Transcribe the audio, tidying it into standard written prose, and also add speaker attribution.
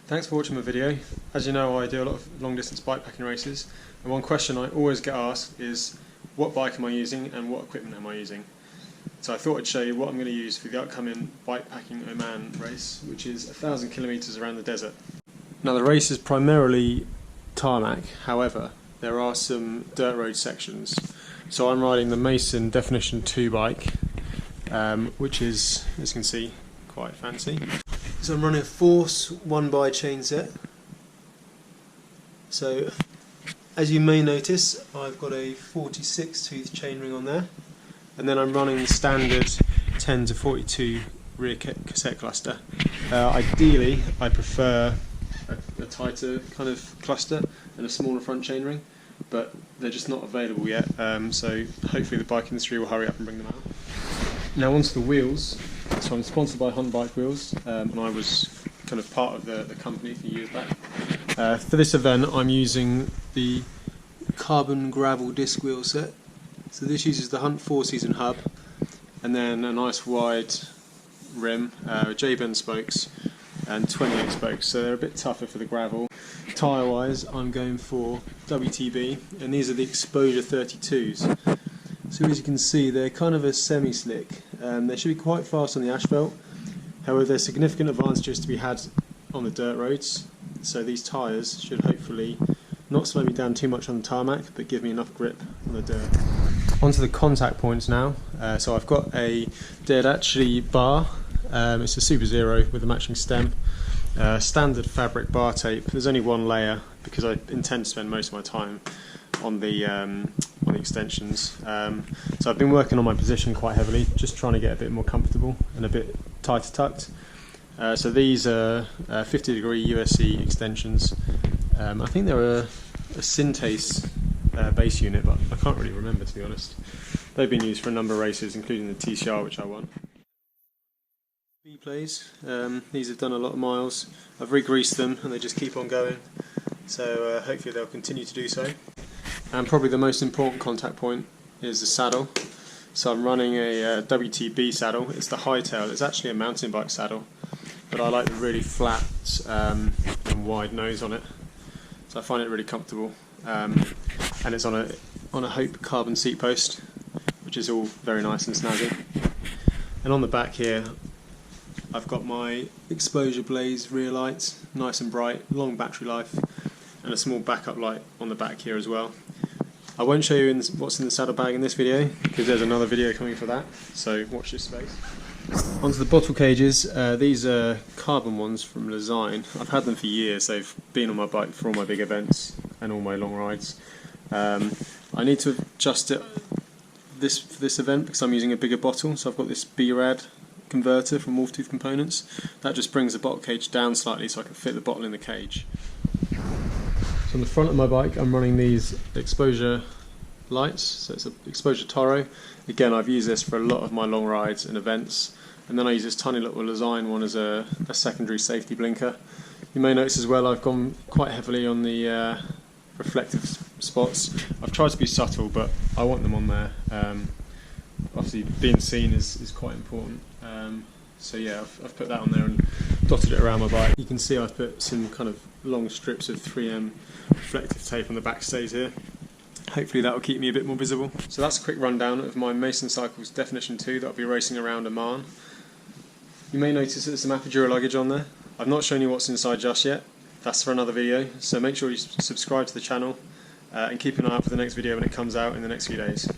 Speaker 1: Thanks for watching my video. As you know, I do a lot of long distance bikepacking races, and one question I always get asked is what bike am I using and what equipment am I using? So I thought I'd show you what I'm going to use for the upcoming Bikepacking Oman race, which is 1,000 kilometers around the desert. Now the race is primarily tarmac, however there are some dirt road sections. So I'm riding the Mason Definition 2 bike, which is, as you can see, quite fancy. So I'm running a Force 1x chain set. So as you may notice, I've got a 46 tooth chainring on there, and then I'm running the standard 10 to 42 rear cassette cluster. Ideally I prefer a tighter kind of cluster and a smaller front chainring, but they're just not available yet, so hopefully the bike industry will hurry up and bring them out. Now onto the wheels. So I'm sponsored by Hunt Bike Wheels, and I was kind of part of the company a few years back. For this event I'm using the carbon gravel disc wheel set. So this uses the Hunt 4-season hub and then a nice wide rim, J-bend spokes and 28 spokes, so they're a bit tougher for the gravel. Tyre wise I'm going for WTB, and these are the Exposure 32s. So as you can see, they're kind of a semi-slick. They should be quite fast on the asphalt. However, there's significant advantages to be had on the dirt roads. So these tyres should hopefully not slow me down too much on the tarmac, but give me enough grip on the dirt. Onto the contact points now. So I've got a dead actually bar. It's a Super Zero with a matching stem. Standard fabric bar tape. There's only one layer because I intend to spend most of my time on the extensions. So I've been working on my position quite heavily, just trying to get a bit more comfortable and a bit tighter tucked. So these are 50-degree USC extensions. I think they're a Syntace base unit, but I can't really remember, to be honest. They've been used for a number of races, including the TCR, which I won. B-plays. These have done a lot of miles. I've re-greased them and they just keep on going, so hopefully they'll continue to do so. And probably the most important contact point is the saddle. So I'm running a WTB saddle. It's the Hightail. It's actually a mountain bike saddle, but I like the really flat and wide nose on it, so I find it really comfortable. And it's on a Hope carbon seat post, which is all very nice and snazzy. And on the back here I've got my Exposure Blaze rear lights, nice and bright, long battery life, and a small backup light on the back here as well. I won't show you what's in the saddlebag in this video because there's another video coming for that, so watch this space. Onto the bottle cages. These are carbon ones from Lesign. I've had them for years. They've been on my bike for all my big events and all my long rides. I need to adjust it for this event because I'm using a bigger bottle, so I've got this B-Rad converter from Wolftooth Components. That just brings the bottle cage down slightly so I can fit the bottle in the cage. So on the front of my bike I'm running these Exposure lights, so it's an Exposure Toro. Again, I've used this for a lot of my long rides and events, and then I use this tiny little Lesign one as a secondary safety blinker. You may notice as well I've gone quite heavily on the reflective spots. I've tried to be subtle, but I want them on there. Obviously being seen is quite important. So yeah, I've put that on there and dotted it around my bike. You can see I've put some kind of long strips of 3M reflective tape on the back stays here. Hopefully that will keep me a bit more visible. So that's a quick rundown of my Mason Cycles Definition 2 that I'll be racing around Oman. You may notice there's some Apidura luggage on there. I've not shown you what's inside just yet. That's for another video, so make sure you subscribe to the channel and keep an eye out for the next video when it comes out in the next few days.